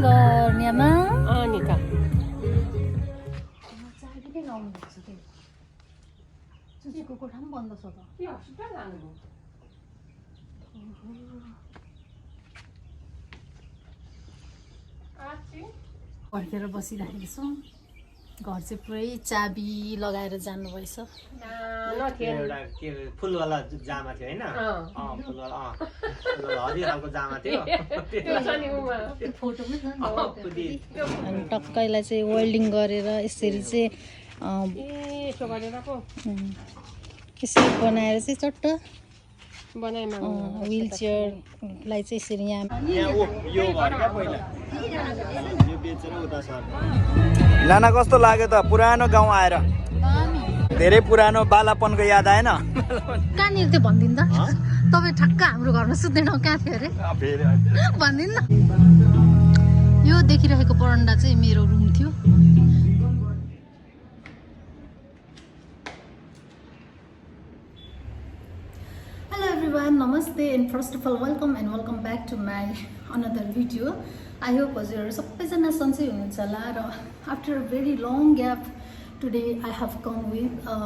गर्ने आमा नि त चाबीले लाउनुपर्छ के चुचीको कोठा पनि बन्द छ त के हस्पिटल लानु फर्केर बसिराखेको छौँ घर चाहिँ पुरै चाबी लगाएर जानुभएछ एउटा के फुलवाला जामा थियो होइन फुलवाला हरियो खालको जामा थियो फोटो पनि छ नि अनि टक्कैलाई चाहिँ वेल्डिङ गरेर यसरी चाहिँ यसरी बनाएर चाहिँ चट्ट व्हील चेयरलाई चाहिँ यसरी यहाँ यो घर क्या पहिला यो बेचेर उता सर्नु नाना कस्तो लाग्यो त पुरानो गाउँ आएर धेरै पुरानो बालापनको याद आएन कहाँनिर त्यो भनिदिनु त तपाईँ ठक्क हाम्रो घरमा सुत्दैन कहाँ थियो अरे भनिदिनु न यो देखिरहेको बरन्डा चाहिँ मेरो रुम थियो Hello everyone, namaste and first of all welcome back to my another video. I hope हजुरहरु सबैजना सन्चै हुनुहुन्छ होला र after a very long gap today I have come with a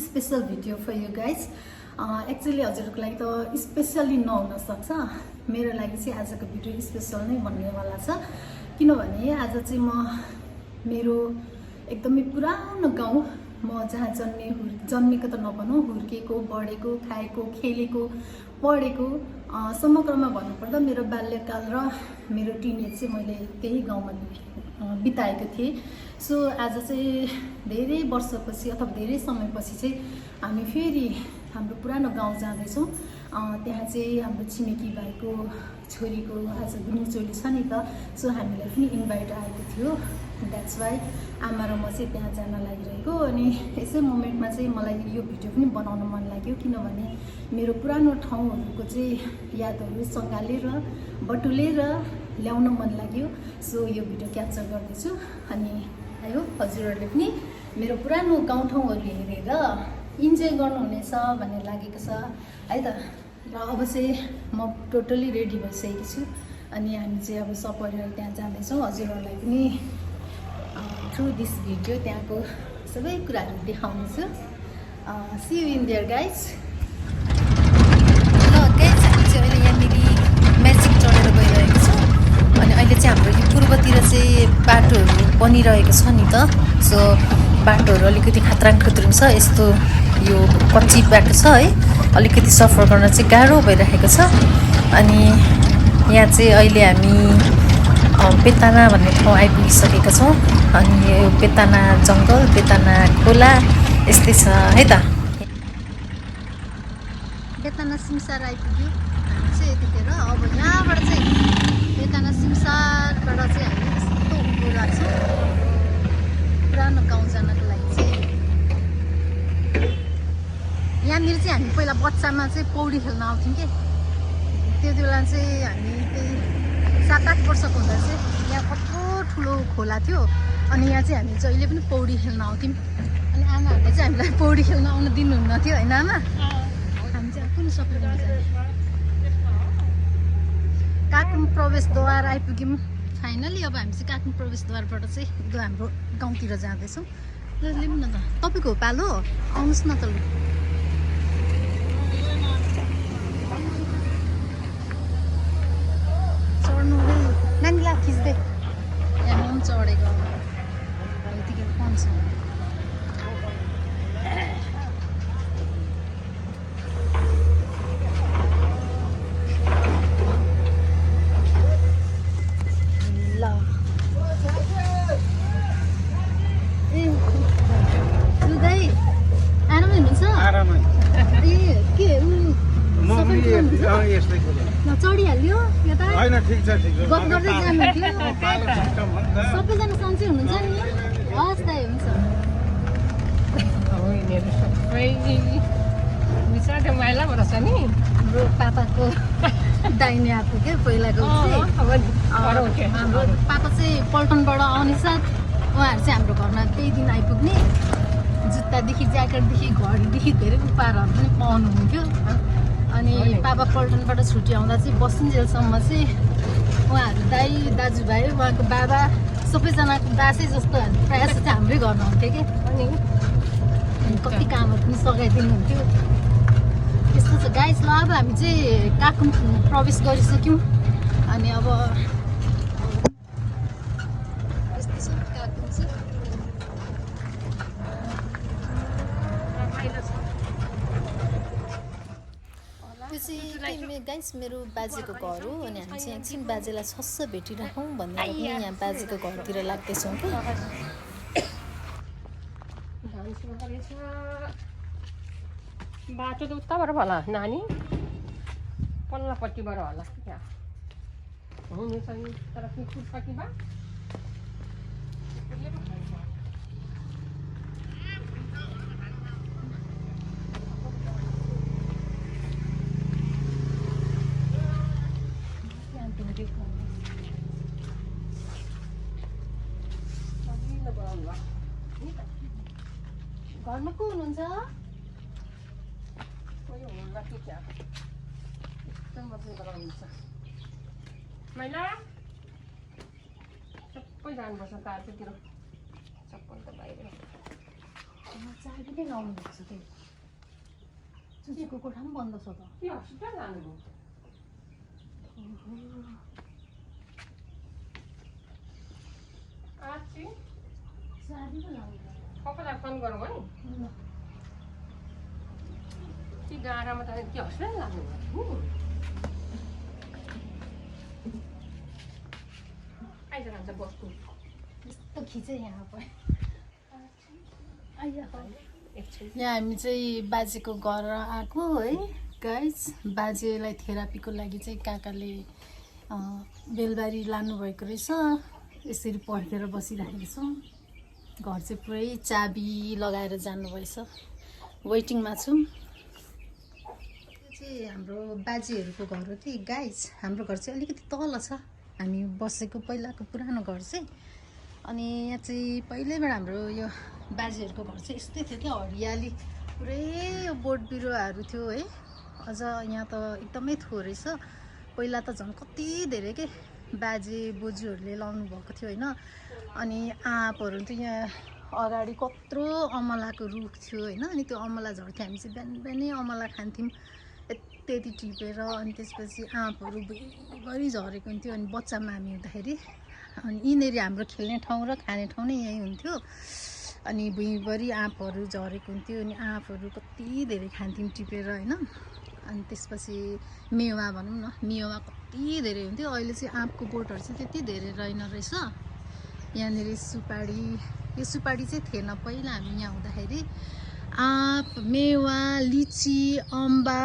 special video for you guys. Actually हजुरहरुको लागि त specially नहुन सक्छ मेरो लागि चाहिँ आजको भिडियो स्पेशल नै भन्नेवाला छ किनभने आज चाहिँ म मेरो एकदमै पुरानो गाउँ म जहाँ जन्मेको त नभनौँ हुर्केको बढेको खाएको खेलेको पढेको समग्रमा भन्नुपर्दा मेरो बाल्यकाल र मेरो टिनेज चाहिँ मैले त्यही गाउँमा बिताएको थिएँ सो आज चाहिँ धेरै वर्षपछि अथवा धेरै समयपछि चाहिँ हामी फेरि हाम्रो पुरानो गाउँ जाँदैछौँ त्यहाँ चाहिँ हाम्रो छिमेकी भाइको छोरीको आज गुन्युचोली छ नि त सो हामीलाई पनि इन्भाइट आएको थियो द्याट्स वाइ आमा र म चाहिँ त्यहाँ जान लागिरहेको अनि यसै मोमेन्टमा चाहिँ मलाई यो भिडियो पनि बनाउन मन लाग्यो किनभने मेरो पुरानो ठाउँहरूको चाहिँ यादहरू सँगालेर बटुलेर ल्याउन मन लाग्यो सो यो भिडियो क्याप्चर गर्दैछु अनि आई होप हजुरहरूले पनि मेरो पुरानो गाउँठाउँहरू हेरेर इन्जोय गर्नुहुनेछ भन्ने लागेको छ है त र अब चाहिँ म टोटली रेडी भइसकेको छु अनि हामी चाहिँ अब सपरिवार त्यहाँ जाँदैछौँ हजुरहरूलाई पनि थ्रु दिस भिडियो त्यहाँको सबै कुराहरू देखाउनेछु see you in there guys ल गाइज हामी चाहिँ अहिले यहाँनिर म्याजिक चढेर गइरहेको छौँ अनि अहिले चाहिँ हाम्रो यो पूर्वतिर चाहिँ बाटोहरू बनिरहेको छ नि त सो बाटोहरू अलिकति खतराङ खुत्रुङ छ यस्तो यो कच्ची बाटो छ है अलिकति सफर गर्न चाहिँ गाह्रो भइरहेको छ अनि यहाँ चाहिँ अहिले हामी बेताना भन्ने ठाउँ आइपुगिसकेका छौँ अनि यो बेताना जङ्गल बेताना खोला यस्तै छ है त बेताना सिमसार आइपुग्यो हामी चाहिँ यतिखेर अब यहाँबाट चाहिँ बेताना सिमसारबाट चाहिँ हामी यस्तो उँभो लाग्छौँ पुरानो गाउँ जानको लागि चाहिँ यहाँनिर चाहिँ हामी पहिला बच्चामा चाहिँ पौडी खेल्न आउँथ्यौँ कि त्यति बेला चाहिँ हामी त्यही 7-8 वर्षको हुँदा चाहिँ यहाँ कत्रो ठुलो खोला थियो अनि यहाँ चाहिँ हामी जहिले पनि पौडी खेल्न आउँथ्यौँ अनि आमाहरूले चाहिँ हामीलाई पौडी खेल्न आउन दिनुहुन्न थियो होइन आमा हामी चाहिँ कुन सबैजना जाने काकुम प्रवेशद्वार आइपुग्यौँ फाइनली अब हामी चाहिँ काकुम प्रवेशद्वारबाट चाहिँ एकदम हाम्रो गाउँतिर जाँदैछौँ ल लिउँ न त तपाईँको पालो आउनुहोस् न त लु चढ्नु नानीलाई खिच्दै यहाँ पनि चढेको यतिखेर पाउँछ ल ए सुदाई आरामै हुनुहुन्छ ए के चढिहाल्यो यता गफ गर्दै जानु थियो सबैजना सन्चै हुनुहुन्छ नि हस् दाइ हुन्छ हाम्रो पापाको दाहिने हातको के पहिलाको हाम्रो पापा चाहिँ पल्टनबाट आउने साथ उहाँहरू चाहिँ हाम्रो घरमा त्यही दिन आइपुग्ने जुत्तादेखि ज्याकेटदेखि घडीदेखि धेरै उपहारहरू पनि पाउनुहुन्थ्यो अनि पापा पल्टनबाट छुट्टी आउँदा चाहिँ बसुन्जेलसम्म चाहिँ उहाँहरू दाइ दाई दाजुभाइ उहाँको बाबा सबैजनाको दासै जस्तो प्रायः जस्तो चाहिँ हाम्रै घरमा हुन्थ्यो कि अनि कति कामहरू पनि सघाइदिनु हुन्थ्यो त्यस्तो छ गाइस। ल अब हामी चाहिँ काकुम प्रवेश गरिसक्यौँ अनि अब यस्तै छ काकुम चाहिँ। त्यो चाहिँ गाइस मेरो बाजेको घर हो अनि हामी चाहिँ एकछिन बाजेलाई छस्स भेटिराखौँ भनेर पनि यहाँ बाजेको घरतिर लाग्दैछौँ कि। बाटो त उताबाट होला नानी पल्लापट्टिबाट होला त्यहाँ हुनु चाहिँ तर कुकुरपट्टिमा घरमा को हुनुहुन्छ? मैला सबै जानुपर्छ तारतिर सबै त बाहिर चाबी नै लाउनुपर्छ त्यही चुचीको कोठा पनि बन्द छ त। के हस्पिटल जानुभयो आछि चाबी पो लाउनु कपालाई फोन गरौँ है कि गाडामा त के हस्पिटल लाग्नुभयो आइज खान्छ बसको यस्तो खिचै यहाँ पनि एकछिन यहाँ हामी चाहिँ बाजेको घर आएको है गाइस। बाजेलाई थेरापीको लागि चाहिँ काकाले बेलबारी लानुभएको रहेछ। यसरी पर्खेर बसिराखेको छौँ। घर चाहिँ पुरै चाबी लगाएर जानुभएछ। वेटिङमा छौँ। यो चाहिँ हाम्रो बाजेहरूको घर हो कि गाइस। हाम्रो घर चाहिँ अलिकति तल छ हामी बसेको पहिलाको पुरानो घर चाहिँ। अनि यहाँ चाहिँ पहिल्यैबाट हाम्रो यो बाजेहरूको घर चाहिँ यस्तै थियो क्या हरियाली पुरै यो बोट बिरुवाहरू थियो है। अझ यहाँ त एकदमै थोरै छ। पहिला त झन् कति धेरै के बाजे बोजूहरूले लाउनु भएको थियो होइन। अनि आँपहरू चाहिँ यहाँ अगाडि कत्रो अमलाको रुख थियो होइन। अनि त्यो अमला झर्थ्यो हामी चाहिँ बिहान बिहानै अमला खान्थ्यौँ यति टिपेर। अनि त्यसपछि आँपहरू भुइँभरि झरेको हुन्थ्यो। अनि बच्चामा हामी हुँदाखेरि अनि यिनीहरू हाम्रो खेल्ने ठाउँ र खाने ठाउँ नै यहीँ हुन्थ्यो। अनि भुइँभरि आँपहरू झरेको हुन्थ्यो। अनि आँपहरू कति धेरै खान्थ्यौँ टिपेर होइन। अनि त्यसपछि मेवा भनौँ न मेवा कति धेरै हुन्थ्यो। अहिले चाहिँ आँपको बोटहरू चाहिँ त्यति धेरै रहेन रहेछ। यहाँनिर सुपारी यो सुपारी चाहिँ थिएन पहिला हामी यहाँ हुँदाखेरि। आँप मेवा लिची अम्बा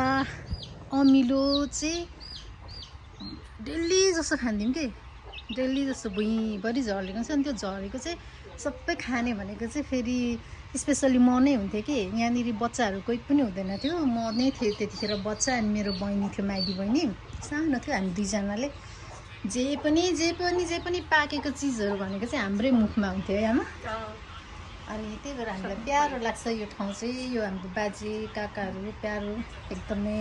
अमिलो चाहिँ डेली जस्तो खान्थ्यौँ कि डेली जस्तो भुइँभरि झरेको छ। अनि त्यो झरेको चाहिँ सबै खाने भनेको चाहिँ फेरि स्पेसली म नै हुन्थेँ कि। यहाँनिर बच्चाहरू कोही पनि हुँदैन थियो। म नै थिएँ त्यतिखेर बच्चा। अनि मेरो बहिनी थियो माइली बहिनी सानो थियो। हामी दुईजनाले जे पनि पाकेको चिजहरू भनेको चाहिँ हाम्रै मुखमा हुन्थ्यो है आमा। अनि त्यही भएर हामीलाई प्यारो लाग्छ यो ठाउँ चाहिँ। यो हाम्रो बाजे काकाहरू प्यारो एकदमै।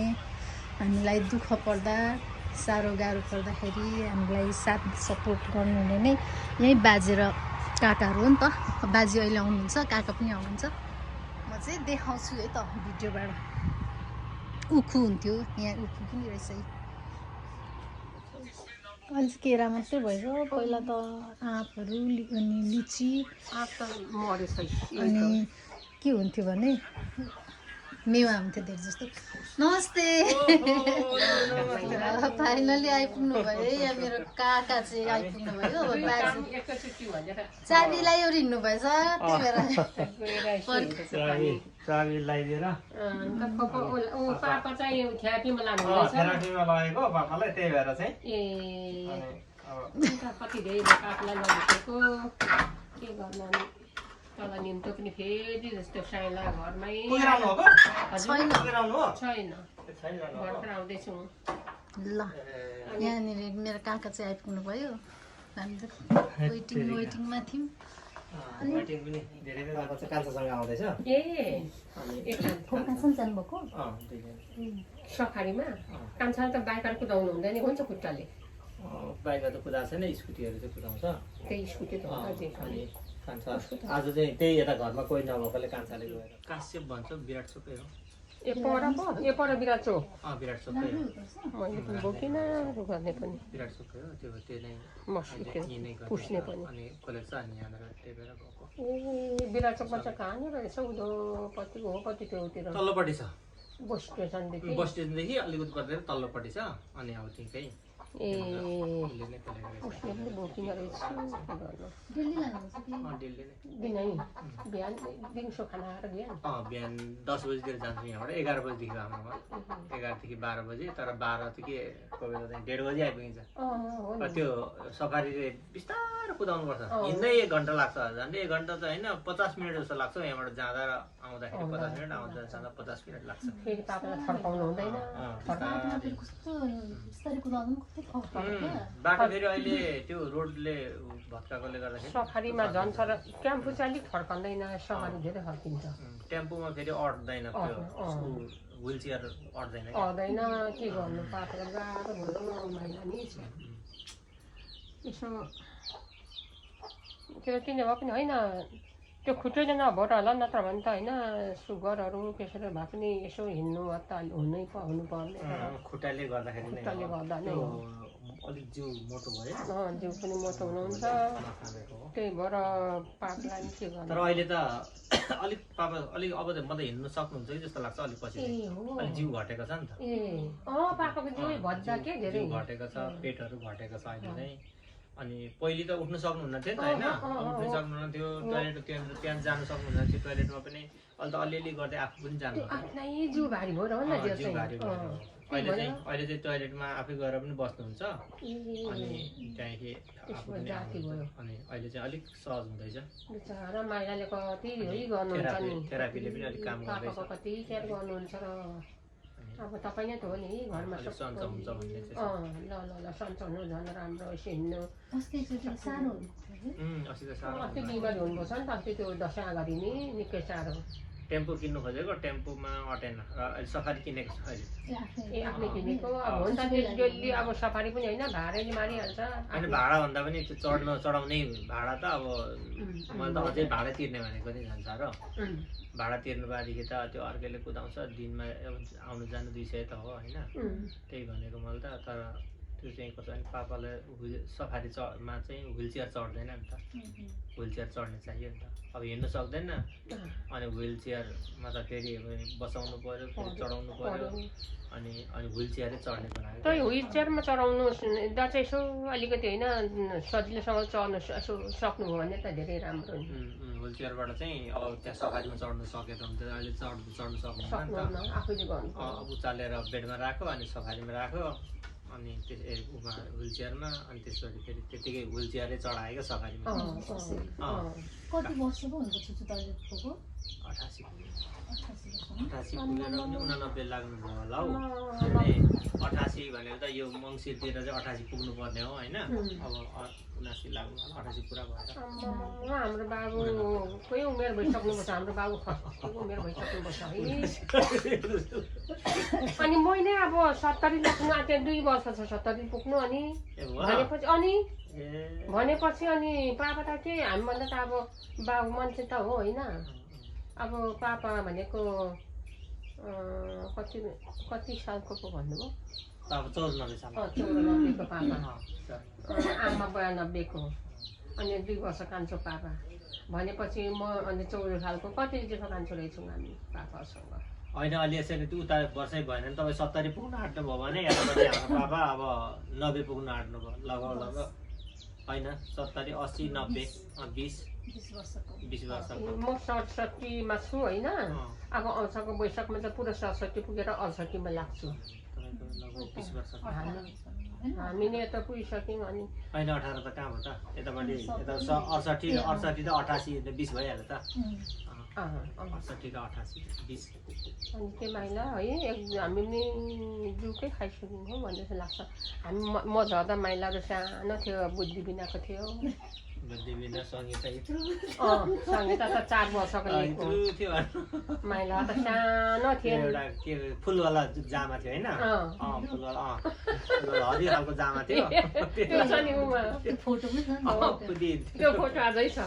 हामीलाई दुःख पर्दा साह्रो गाह्रो पर्दाखेरि हामीलाई साथ सपोर्ट गर्नुहुने नै यहीँ बाजे र काकाहरू हो नि त। बाजे अहिले आउनुहुन्छ काका पनि आउनुहुन्छ। म चाहिँ देखाउँछु है त भिडियोबाट। उखु हुन्थ्यो यहाँ उखु पनि रहेछ है। अहिले चाहिँ केरा मात्रै भएर पहिला त आँपहरू अनि लिची आँप त मरेछ अनि के हुन्थ्यो भने मेवा हुन्थ्यो धेरै जस्तो। नमस्ते फाइनली आइपुग्नु भयो है। यहाँ मेरो काका चाहिँ आइपुग्नु भयो। अब बाजे चाबीलाई यो हिँड्नु भएछ त्यही भएर चाबी लगाइदिएर पापा चाहिँ थेरापीमा लानु थेरापीमा लगेको पापालाई त्यही भएर चाहिँ कति धेरै पापालाई लगेको के गर्नु तल निम्तो पनि फेरि जस्तो साइला घरमै छैन भर्खर आउँदैछु ल। यहाँनिर मेरो काका चाहिँ आइपुग्नु भयो। हामी त वेटिङमा थियौँ। ए फोकासम्म जानुभएको सफारीमा कान्छाले त बाइकहरू कुदाउनु हुँदैन हुन्छ खुट्टाले बाइकमा त कुदाएको छैन स्कुटीहरू चाहिँ कुदाउँछ त्यही स्कुटी त होला जे अनि कान्छा आज चाहिँ त्यही यता घरमा कोही नभएकोले कान्छाले गएर काश्यप भन्छ विराट चोकै हो यो पर बिराट चोक विराट चोकै हो मैले पनि बोकिनँ गर्ने पनि विराट चोकै हो त्यो नै मस्किटो यिनै गर्छ। पुस्ने पनि अनि कलेज चाहिँ अनि यहाँनिर त्यही भएर गएको ए बिराट चोकमा चाहिँ कहाँनिर रहेछ उधोपट्टिको हो कति त्योतिर तल्लोपट्टि छ बस स्टेसनदेखि बस स्टेसनदेखि अलिकति बढेर तल्लोपट्टि छ अनि अब त्यहीँ ए उसले नै खोलेको उसले पनि बोकिन रहेछ के गर्नु डेली लानुहुन्छ कि रहेछ डेली नै दिनै बिहान दिउँसो खाना खाएर बिहान बिहान 10 बजीतिर जान्छौँ यहाँबाट 11 बजीदेखि हाम्रोमा 11 देखि 12 बजी तर 12 त के कोही बेला चाहिँ 1:30 बजी आइपुगिन्छ हो र त्यो सफारीले बिस्तारो कुदाउनु पर्छ हिँड्दै 1 घन्टा लाग्छ झन्डै 1 घन्टा त होइन 50 मिनट जस्तो लाग्छ यहाँबाट जाँदा र आउँदाखेरि 50 मिनट आउँदा जाँदा 50 मिनट लाग्छ फेरि पापालाई फर्काउनु हुँदैन बाटोमा फेरि कस्तो बिस्तारै कुदाउँदा पनि कस्तो खप्छ क्या बाटो फेरि अहिले त्यो रोडले भत्काएकोले गर्दाखेरि सफारीमा झन् सर क्याम्पु चाहिँ अलिक फर्काउँदैन सफारी धेरै फर्किन्छ टेम्पोमा फेरि अट्दैन त्यो व्हिल चेयर अट्दैन आउँदैन के गर्नु पापालाई गाह्रो भयो महिला नि यसो त्यो किन भए पनि होइन त्यो खुट्टैले नभएर होला नत्र भने त होइन सुगरहरू त्यसरी भए पनि यसो हिँड्नु त हुनै हुनु पर्ने खुट्टाले गर्दाखेरि नै खुट्टाले गर्दा नै हो अलिक जिउ मोटो भयो जिउ पनि मोटो हुनुहुन्छ त्यही भएर पापालाई के गर्नु तर अहिले त अलिक पापा अलिक अब त म त हिँड्नु सक्नुहुन्छ कि जस्तो लाग्छ अलिक पछि ए हो अलिक जिउ घटेको छ नि त ए पापाको जिउ भद्दा के धेरै जिउ घटेको छ पेटहरू घटेको छ अहिले चाहिँ अनि पहिले त उठ्नु सक्नुहुन्न थियो नि त होइन उठ्नु सक्नुहुन्न थियो टोयलेट त्यहाँ जानु सक्नुहुन्न थियो टोयलेटमा पनि अहिले त अलिअलि गर्दै आफू पनि जानु आफ्नै जिउ भारी भयो र नि जिउ भारी भयो अहिले चाहिँ टोयलेटमा आफै गएर पनि बस्नुहुन्छ अनि त्यहाँदेखि आफू पनि अनि अहिले चाहिँ अलिक सहज हुँदैछ बिचरा माइलाले कति गर्नुहुन्छ नि थेरापीले पनि अलिक काम गर्दैछ कति केयर गर्नुहुन्छ र अब तपाईँ नै त हो नि घरमा सन्चो हुन्छ भन्ने चाहिँ ल सन्चो हुनु झन् राम्रो यसो हिँड्नु अस्ति एकचोटि साह्रो अस्ति त साह्रो अस्ति बिमारी हुनुभएको छ नि त अस्ति त्यो दसैँ अगाडि नि निकै साह्रो टेम्पो किन्नु खोजेको टेम्पोमा अटेन र अहिले सफारी किनेको छ अहिले ए आफूले किनेको अब हुन्छ डेली अब सफारी पनि होइन भाडाले मारिहाल्छ होइन भाडा भन्दा पनि त्यो चढाउने भाडा त अब मैले त अझै भाडा तिर्ने भनेको नि जान्छ र भाडा तिर्नु भएदेखि त त्यो अर्कैले कुदाउँछ दिनमा आउनु जानु 200 त हो होइन त्यही भनेको मैले त तर त्यो चाहिँ कस्तो भने पापालाई सफारीमा चाहिँ व्हिल चेयर चढ्दैन नि त व्हिल चेयर चढ्ने चाहियो नि त अब हिँड्नु सक्दैन अनि व्हिल चेयरमा त फेरि बसाउनु पर्यो फेरि चढाउनु पर्यो अनि व्हिल चेयरै चढ्ने बनायो त्यही व्हिल चेयरमा चढाउनु दा चाहिँ यसो अलिकति होइन सजिलोसँग चढ्नु यसो सक्नुभयो भने त धेरै राम्रो नि व्हिल चेयरबाट चाहिँ अब त्यहाँ सफारीमा चढ्नु सके त हुन्छ अहिले चढ्नु सक्नुहुन्न आफूले गर्नु अब उचालेर बेडमा राख्यो अनि सफारीमा राख्यो अनि उमा व्हिल चेयरमा अनि त्यसपछि फेरि त्यतिकै व्हिल चेयरै चढायो क्या सफारीमा कति वर्षको हुन्छ छुचु टोयलेट पुगेको 88 88 पुगेर पनि 89 लाग्नुभयो होला हौ अनि 88 भनेको त यो मङ्सिरतिर चाहिँ 88 पुग्नु पर्ने हो होइन अब 79 लाग्नु 88 पुरा भएर हाम्रो बाबु कोही उमेर भइसक्नुपर्छ हाम्रो बाबु खस्तीको उमेर भइसक्नुपर्छ है अनि मैले अब 70 लाग्नु आँटे 2 वर्ष छ 70 पुग्नु अनि भनेपछि अनि पापा त के हामीभन्दा त अब बाबु मान्छे त हो होइन अब पापा भनेको कति सालको पो भन्नुभयो अब 94 साल 94को पापा आमा 92 को अनि 2 वर्ष कान्छो पापा भनेपछि म अनि 14 सालको कति जेठो कान्छो रहेछौँ हामी पापासँग होइन अलि यसरी त्यो उता वर्षै भएन नि तपाईँ 70 पुग्नु आँट्नु भयो भने यतापट्टि हाम्रो पापा अब 90 पुग्नु आँट्नु भयो लगभग होइन 70 80 90 20 वर्षको म 67 मा छु होइन अब औँसाको वैशाखमा त पुरा 67 पुगेर 68 मा लाग्छु हामी नै यता पुगिसक्यौँ अनि होइन 18 त कहाँ भयो त यतापट्टि यता 68 त 88 20 भइहाल्यो त 68 र 88 20 अनि त्यो माइला है हामी पनि जुकै खाइसक्यौँ हो भन्ने जस्तो लाग्छ हामी म झर्दा माइलाहरू सानो थियो बुद्धि बिनाको थियो देवीना सङ्गीता यत्रो सङ्गीता त 4 वर्षको लिएको थियो माइला त सानो थियो एउटा के फुलवाला जामा थियो होइन फुलवाला हरियो खालको जामा थियो त्यो फोटो पनि छ नि। त्यो फोटो अझै छ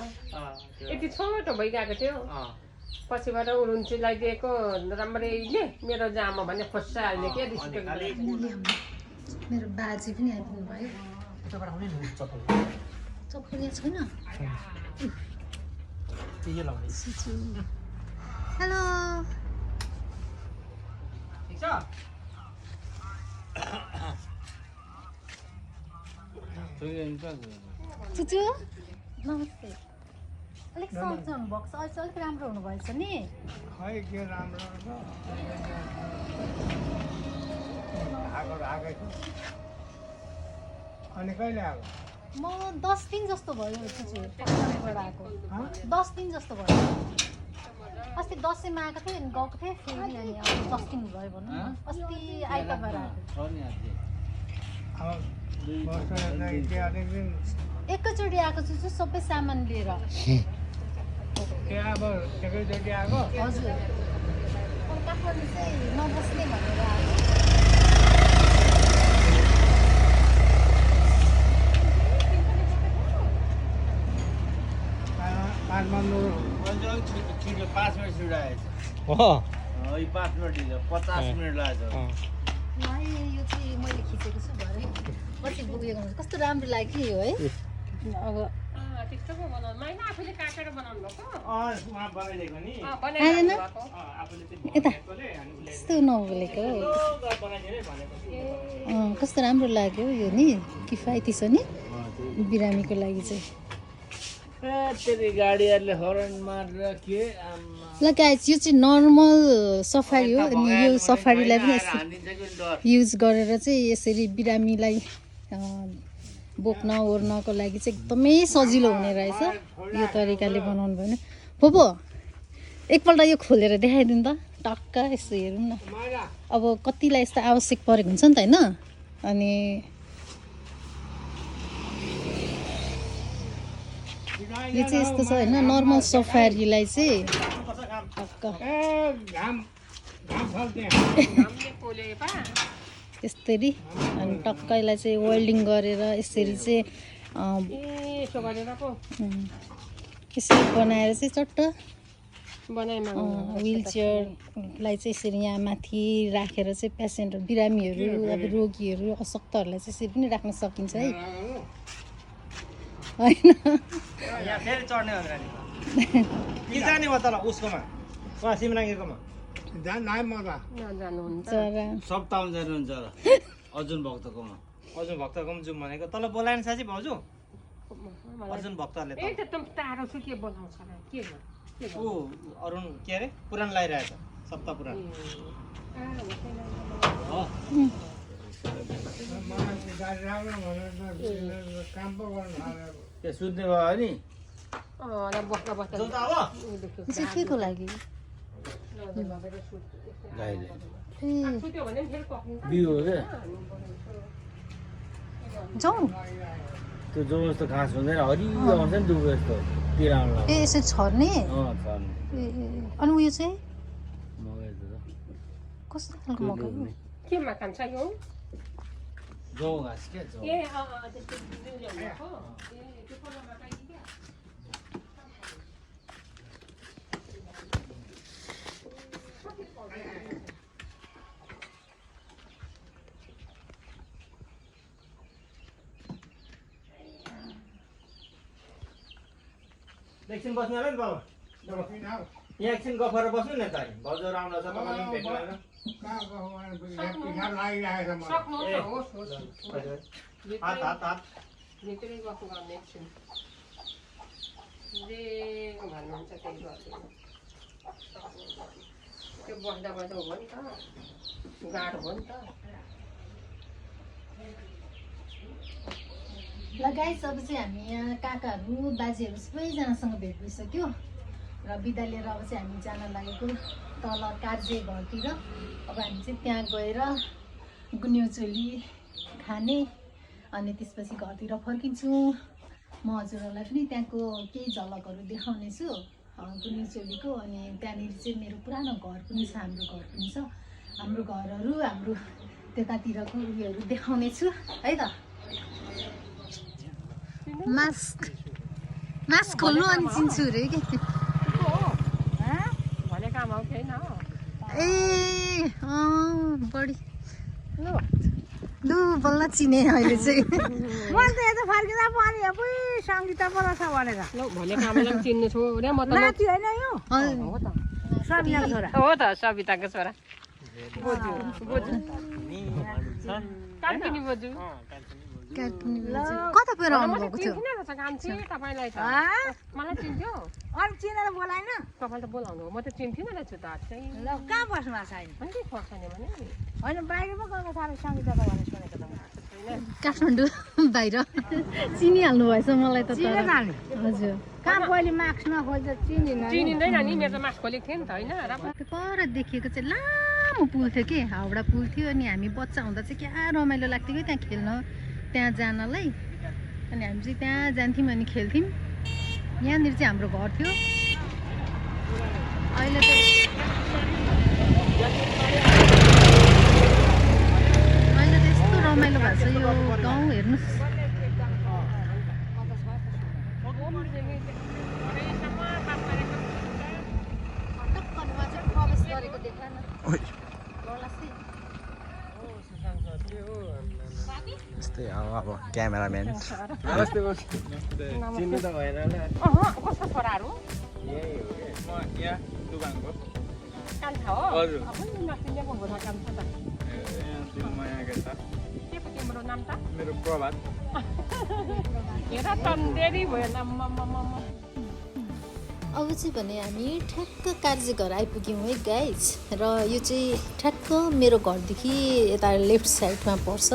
यति छोटो भइगएको थियो पछिबाट उरुन्चीलाई दिएको राम्रैले मेरो जामा भन्ने खोज्छाहाल्ने के मेरो बाजे पनि आइपुग्नु भयो। चप्पल यहाँ छैन। हेलो चुचु नमस्ते। अलिक सन्चो हुनुभएको छ अहिले अलिक राम्रो हुनुभएछ नि। खै के राम्रो अनि कहिले आएको म 10 दिन जस्तो भयो चुचु पटनाबाट आएको। 10 दिन जस्तो भयो। अस्ति दसैँमा आएको थिएँ अनि गएको थिएँ फेरि अनि अब 10 दिन भयो भनौँ न। अस्ति आइतबार आएको। एकैचोटि आएको चुचु सबै सामान लिएर। अब एकैचोटि आएको हजुर काठमाडौँ चाहिँ नबस्ने भनेर आएको। काठमाडौँ छिटो 5 मिनट छिटो आएछ 5 मिनट ढिलो 50 मिनट लाग्छ। यो चाहिँ मैले खिचेको छु भरे कति पुगेको हुन्छ। कस्तो राम्रो लाग्यो यो है। अब त्यस्तो पो बनाउनु माइला आफूले काटेर बनाउनु भएको उहाँ बनाइदिएको नि आएन आफूले यता यस्तो नबोलेको बनाइदिने भनेपछि कस्तो राम्रो लाग्यो यो नि किफायती छ नि बिरामीको लागि चाहिँ। गाडीहरूले हर्न मारेर के ल गाइस यो चाहिँ नर्मल सफारी हो अनि यो सफारीलाई पनि युज गरेर चाहिँ यसरी बिरामीलाई बोक्न ओर्नको लागि चाहिँ एकदमै सजिलो हुने रहेछ। यो तरिकाले बनाउनु भयो भने पोपो एकपल्ट यो खोलेर देखाइदिनु त टक्क यसो हेरौँ न। अब कतिलाई यस्तो आवश्यक परेको हुन्छ नि त होइन। अनि यो चाहिँ यस्तो छ होइन नर्मल सफारीलाई चाहिँ टक्क यसरी अनि टक्कैलाई चाहिँ वेल्डिङ गरेर यसरी चाहिँ यसरी बनाएर चाहिँ चट्ट व्हिल चेयरलाई चाहिँ यसरी यहाँ माथि राखेर चाहिँ पेसेन्टहरू बिरामीहरू अब रोगीहरू अशक्तहरूलाई चाहिँ यसरी पनि राख्न सकिन्छ है होइन। यहाँ फेरि चढ्ने भनेर कि जाने हो तल उसकोमा उहाँ सिमराङ्गीकोमा सप्ताहमा जानुहुन्छ र अर्जुन भक्तकोमा जाउँ भनेको तल बोलाएन साँच्ची भाउजू अर्जुन भक्तहरूले ए त टाढो छु के बनाउँछ र के ऊ अरुण के अरे पुराण लगाइरहेछ सप्ताह पुराण त्यो सुत्ने भयो नि बस्दा बस्दा जाउँ त अब यो चाहिँ के को लागि सुत्यो भने फेरि पक्रिन्छ बिउ हो क्या जाउँ त्यो जो जस्तो घाँस हुँदैन हरियो आउँछ नि दुबो जस्तो पिराउनु ए यसरी छर्ने छर्ने ए अनि उयो चाहिँ मकै त कस्तो खालको मकै हो? केमा खान्छ यो जौ घाँस क्या जौ ए त्यस्तो बिउ ल्याउनुको ए त्यो कोलामा चाहिन्छ क्या एकछिन बस्नु होला नि बाबा यहाँ एकछिन गफेर बस्नु नि त भाउजूहरू आउनु छ तपाईँले पनि भेट्नु भएन सक्नुहुन्छ होस् होस् हात हात हात भित्रै गफ गर्ने एकछिन जे भन्नुहुन्छ त्यही गरिदिनु त्यो बस्दा बस्दा हो नि त गाह्रो हो नि त ल गाइस अब चाहिँ हामी यहाँ काकाहरू बाजेहरू सबैजनासँग भेट भइसक्यो र बिदा लिएर अब चाहिँ हामी जान लागेको तल कार्जे घरतिर। अब हामी चाहिँ त्यहाँ गएर गुन्यौ चोली खाने अनि त्यसपछि घरतिर फर्किन्छौँ। म हजुरहरूलाई पनि त्यहाँको केही झलकहरू देखाउनेछु गुनिचोलीको। अनि त्यहाँनिर चाहिँ मेरो पुरानो घर पनि छ, हाम्रो घर पनि छ। हाम्रो घरहरू हाम्रो त्यतातिरको उयोहरू देखाउनेछु है त। मास्क खोल्नु अनि चिन्छु अरे कि भनेको आमा छैन ए बढी लु बल्ल चिने अहिले चाहिँ मैले त यता फर्किँदा पनि अपुई सङ्गीता पो रहेछ भनेर ल भनेको आमालाई पनि चिन्नु छु रे म त नाति होइन यो हो त सबिनाको छोरा हो त सबिताको छोरा बोजू कान्छी बोजू कता गएर आउनुभएको थियो? चिन्थिन रहेछ कान्छी तपाईँलाई त मलाई चिन्थ्यो अरू चिनेर बोलाएन तपाईँले त बोलाउनु हो म त चिन्थिनँ रहेछु त आज चाहिँ ल कहाँ बस्नु भएको छ अहिले अनि के खोर्सानी भने होइन बाहिर पो गएको साह्रो सङ्गीता त भनेर सुनेको त काठमाडौँ बाहिर चिनिहाल्नु भएछ मलाई त चिनेर तर हाल्ने हजुर कहाँ पहिले मास्क नखोल्दा चिनिँदैन चिनिँदैन नि मेरो त मास्क खोलेको थियो नि त होइन त्यो पर देखिएको चाहिँ लामो पुल थियो कि हाउडा पुल थियो। अनि हामी बच्चा हुँदा चाहिँ क्या रमाइलो लाग्थ्यो कि त्यहाँ खेल्न, त्यहाँ जानलाई। अनि हामी चाहिँ त्यहाँ जान्थ्यौँ अनि खेल्थ्यौँ। यहाँनिर चाहिँ हाम्रो घर थियो। अहिले त यस्तो रमाइलो भएको छ यो गाउँ हेर्नुहोस्। यस्तै अब क्यामेराम्यान चिन्नु त भएन होला कस्तो छोराहरू म यहाँ दोकानको कान्छा हो हजुर। नचिनेको हुँदा कान्छा त के पो तिम्रो नाम त मेरो प्रभात हेर तन्देरी भयो नाम अब चाहिँ भने हामी ठ्याक्क कार्जे घर आइपुग्यौँ है गाइज। र यो चाहिँ ठ्याक्क मेरो घरदेखि यता लेफ्ट साइडमा पर्छ।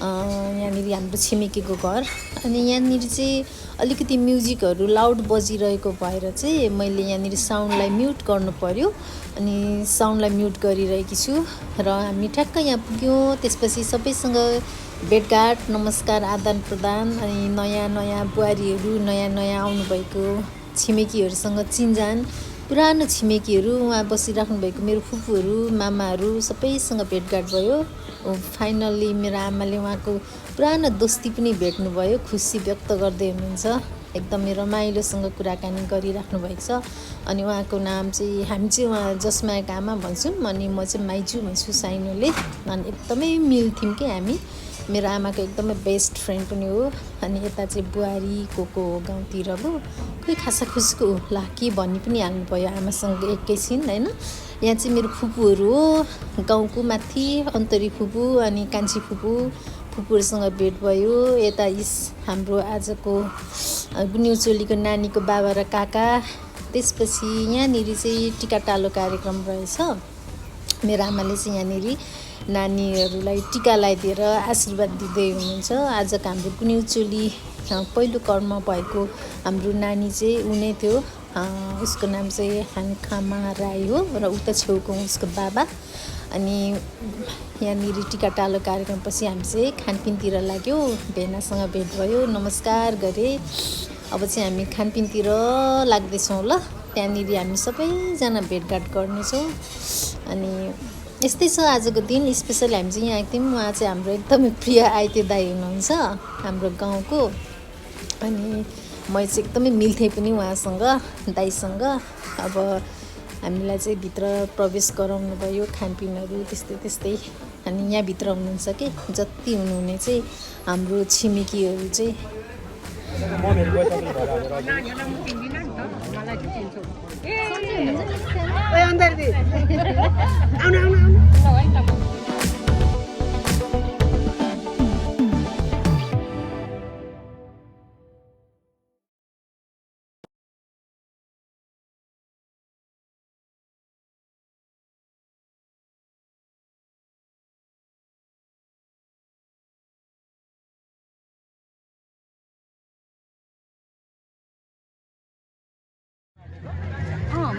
यहाँनिर हाम्रो छिमेकीको घर। अनि यहाँनिर चाहिँ अलिकति म्युजिकहरू लाउड बजिरहेको भएर चाहिँ मैले यहाँनिर साउन्डलाई म्युट गर्नु पर्यो। अनि साउन्डलाई म्युट गरिरहेकी छु। र हामी ठ्याक्क यहाँ पुग्यौँ। त्यसपछि सबैसँग भेटघाट, नमस्कार, आदान प्रदान। अनि नयाँ बुहारीहरू, नयाँ आउनुभएको छिमेकीहरूसँग चिनजान, पुरानो छिमेकीहरू, उहाँ बसिराख्नु भएको मेरो फुपूहरू, मामाहरू सबैसँग भेटघाट भयो। फाइनल्ली मेरो आमाले उहाँको पुरानो दोस्ती पनि भेट्नुभयो, खुसी व्यक्त गर्दै हुनुहुन्छ। एकदमै रमाइलोसँग कुराकानी गरिराख्नु भएको छ। अनि उहाँको नाम चाहिँ हामी चाहिँ उहाँ जसमायाको आमा भन्छौँ, अनि म चाहिँ माइजू भन्छु साइनोले। अनि एकदमै मिल्थ्यौँ कि हामी। मेरो आमाको एकदमै बेस्ट फ्रेन्ड पनि हो। अनि यता चाहिँ बुहारी को हो गाउँतिरको खोइ खासाखुसको ला के भन्ने पनि हाल्नुभयो आमासँग एकैछिन होइन। यहाँ चाहिँ मेरो फुपूहरू हो, गाउँको माथि अन्तरी फुपू अनि कान्छी फुपूहरूसँग भेट भयो। यता हाम्रो आजको गुनिउचोलीको नानीको बाबा र काका। त्यसपछि यहाँनिर चाहिँ टिकाटालो कार्यक्रम रहेछ। मेरो आमाले चाहिँ यहाँनिर नानीहरूलाई टिका लगाइदिएर आशीर्वाद दिँदै हुनुहुन्छ। आजको हाम्रो गुनिउचोली पहिलो कर्म भएको हाम्रो नानी चाहिँ ऊ नै थियो। उसको नाम चाहिँ हानखामा राई हो र उता छेउको उसको बाबा। अनि यहाँनिर टिकाटालो कार्यक्रमपछि हामी चाहिँ खानपिनतिर लाग्यौँ। भेनासँग भेट भयो, नमस्कार गरेँ। अब चाहिँ हामी खानपिनतिर लाग्दैछौँ ल। त्यहाँनिर हामी सबैजना भेटघाट गर्नेछौँ। अनि यस्तै छ आजको दिन। स्पेसली हामी चाहिँ यहाँ आएको थियौँ। उहाँ चाहिँ हाम्रो एकदमै प्रिय आइते दाइ हुनुहुन्छ हाम्रो गाउँको। अनि म चाहिँ एकदमै मिल्थेँ पनि उहाँसँग, दाइसँग। अब हामीलाई चाहिँ भित्र प्रवेश गराउनु भयो, खानपिनहरू त्यस्तै। अनि यहाँभित्र हुनुहुन्छ कि जति हुनुहुने चाहिँ हाम्रो छिमेकीहरू चाहिँ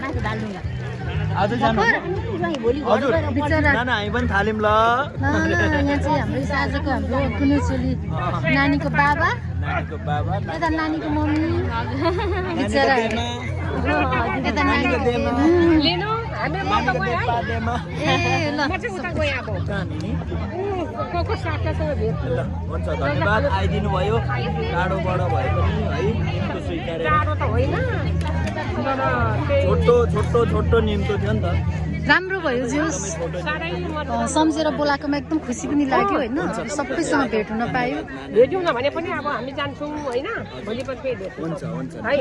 माथि बाल्नु आज जानु हजुर बिचरा नाना हामी पनि थाल्यौँ ल। यहाँ चाहिँ हाम्रो आजको हाम्रो गुनिउचोली नानीको बाबा नानीको बाबा यता नानीको मम्मी नानीको बिचरा देमा यता नानीको देमा लिनु हामी म त गएँ है देमा ए ल म चाहिँ उता गएँ अब कहाँ नि को साथसँग भेट ल हुन्छ धन्यवाद आइदिनु भयो टाढोबाट भए पनि है निम्तो स्वीकारेर टाढो त होइन तर त्यही छोटो निम्तो थियो नि त राम्रो भयो जोस् साह्रै सम्झेर बोलाएकोमा एकदम खुसी पनि लाग्यो होइन सबैसँग भेट हुन पायो भेट्यौँ न भने पनि अब हामी जान्छौँ होइन भोलि पनि फेरि भेट्छौँ हुन्छ हुन्छ है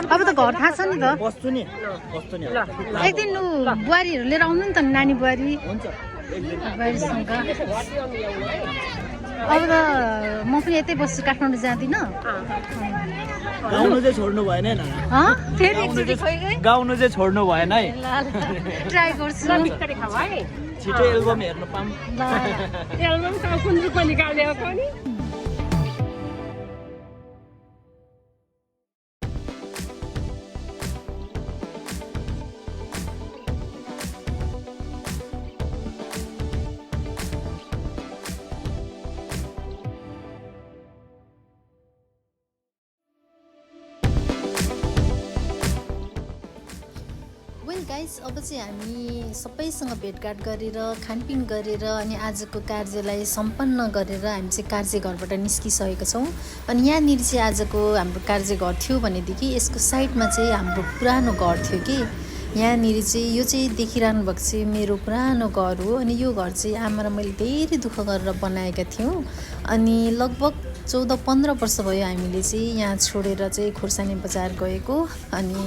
अब त घर थाहा छ नि त बस्छु नि ल एक दिन ऊ बुहारीहरू लिएर आउनु नि त नानी बुहारी हुन्छ एकदिन बुहारीसँग त्यसो घरतिर ल्याउनु है अब त म पनि यतै बस्छु काठमाडौँ जाँदिनँ गाउनु चाहिँ छोड्नु भएन है नाना फेरि एकचोटि खोइ गएँ गाउनु चाहिँ छोड्नु भएन है ट्राई गर्छु ल बिस्तारै खाऊ है छिटो एल्बम हेर्नु पाऊँ ल एल्बम त कुन रूपमा निकाल्ने हो नि वेल गाइस अब चाहिँ हामी सबैसँग भेटघाट गरेर खानपिन गरेर अनि आजको कार्यलाई सम्पन्न गरेर हामी चाहिँ कार्यघरबाट निस्किसकेका छौँ अनि यहाँनिर चाहिँ आजको हाम्रो कार्यघर थियो भनेदेखि यसको साइडमा चाहिँ हाम्रो पुरानो घर थियो कि यहाँनिर चाहिँ यो चाहिँ देखिरहनु भएको चाहिँ मेरो पुरानो घर हो अनि यो घर चाहिँ आमा र मैले धेरै दुःख गरेर बनाएका थियौँ अनि लगभग 14-15 वर्ष भयो हामीले चाहिँ यहाँ छोडेर चाहिँ खुर्सानी बजार गएको अनि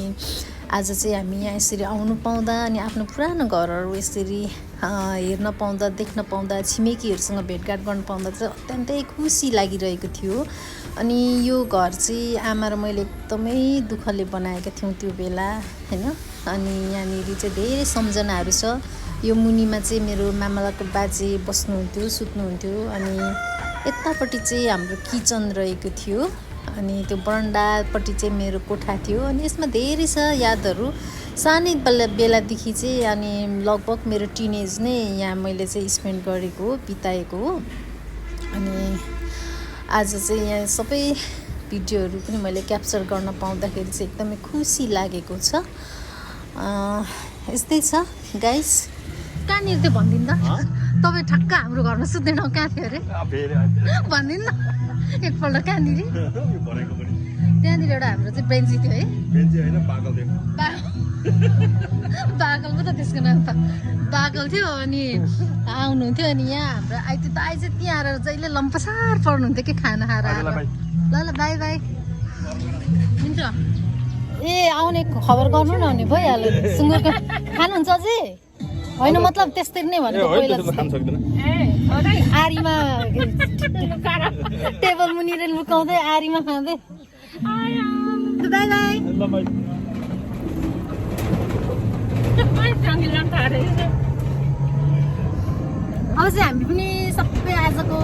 आज चाहिँ हामी यहाँ यसरी आउनु पाउँदा अनि आफ्नो पुरानो घरहरू यसरी हेर्न पाउँदा देख्न पाउँदा छिमेकीहरूसँग भेटघाट गर्न पाउँदा चाहिँ अत्यन्तै खुसी लागिरहेको थियो अनि यो घर चाहिँ आमा र मैले एकदमै दुःखले बनाएका थियौँ त्यो बेला होइन अनि यहाँनिर चाहिँ धेरै सम्झनाहरू छ यो मुनिमा चाहिँ मेरो मामालाको बाजे बस्नुहुन्थ्यो सुत्नुहुन्थ्यो अनि यतापट्टि चाहिँ हाम्रो किचन रहेको थियो अनि त्यो बरन्डापट्टि चाहिँ मेरो कोठा थियो अनि यसमा धेरै छ यादहरू सानै बेलादेखि चाहिँ अनि लगभग मेरो टिनेज नै यहाँ मैले चाहिँ स्पेन्ड गरेको हो बिताएको हो अनि आज चाहिँ यहाँ सबै भिडियोहरू पनि मैले क्याप्चर गर्न पाउँदाखेरि चाहिँ एकदमै खुसी लागेको छ यस्तै छ गाइस कहाँनिर त्यो भनिदिनु त तपाईँ ठक्क हाम्रो घरमा सुत्दैन कहाँ थियो अरे भनिदिनु न एकपल्ट कहाँनिर त्यहाँनिर एउटा हाम्रो चाहिँ बेन्ची थियो है बागल पो त त्यसको नाम त बागल थियो अनि आउनुहुन्थ्यो अनि यहाँ हाम्रो आइते त आइज त्यहाँ आएर जहिले लम्पसार पर्नुहुन्थ्यो कि खाना खाएर ल ल बाई बाई हुन्छ ए आउने खबर गर्नु न भने भइहाल्यो सुँगुरको खानुहुन्छ अझै होइन मतलब त्यस्तै नै भनेको पहिला आरीमा टेबल मुनिर लुकाउँदै आरीमा खाँदै बाई बाई अब चाहिँ हामी पनि सबै आजको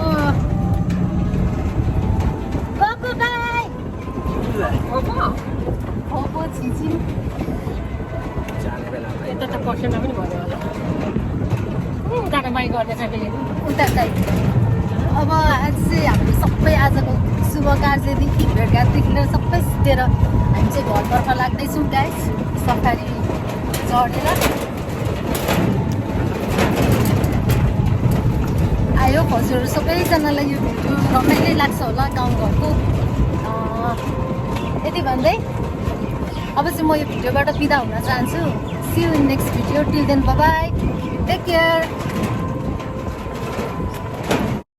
यता त पर्सेन्ट पनि भयो होला उता त बाइक गर्ने छ उता अब आज चाहिँ हाम्रो सबै आजको शुभ कार्यदेखि भेटघाटदेखि लिएर सबै सिधेर हामी चाहिँ घरतर्फ लाग्दैछौँ गाइस सफारी चढेर आयो हजुर सबैजनालाई यो भिडियो रमाइलो लाग्छ होला गाउँघरको यति भन्दै अब चाहिँ म यो भिडियोबाट बिदा हुन चाहन्छु see you in next video till then bye bye take care